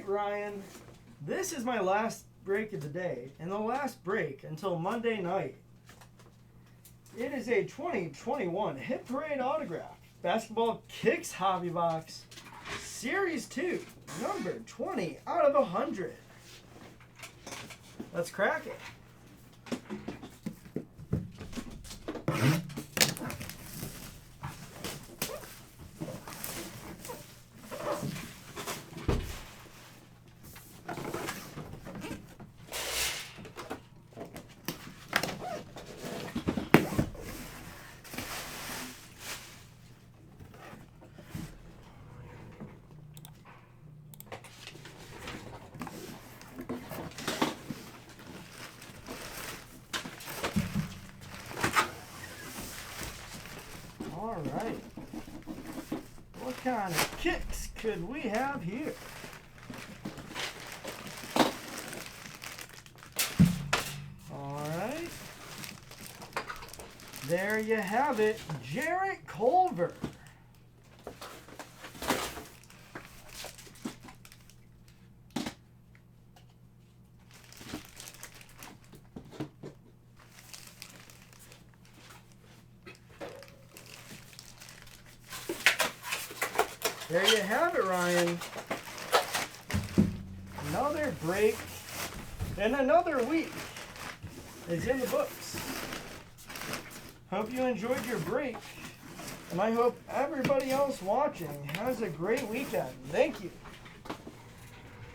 Ryan, this is my last break of the day and the last break until Monday night. It is a 2021 Hit Parade autograph Basketball Kicks Hobby Box Series 2, number 20 out of 100. Let's crack it. All right. What kind of kicks could we have here? All right. There you have it, Jarrett Culver. There you have it, Ryan. Another break and another week is in the books. Hope you enjoyed your break, and I hope everybody else watching has a great weekend. Thank you.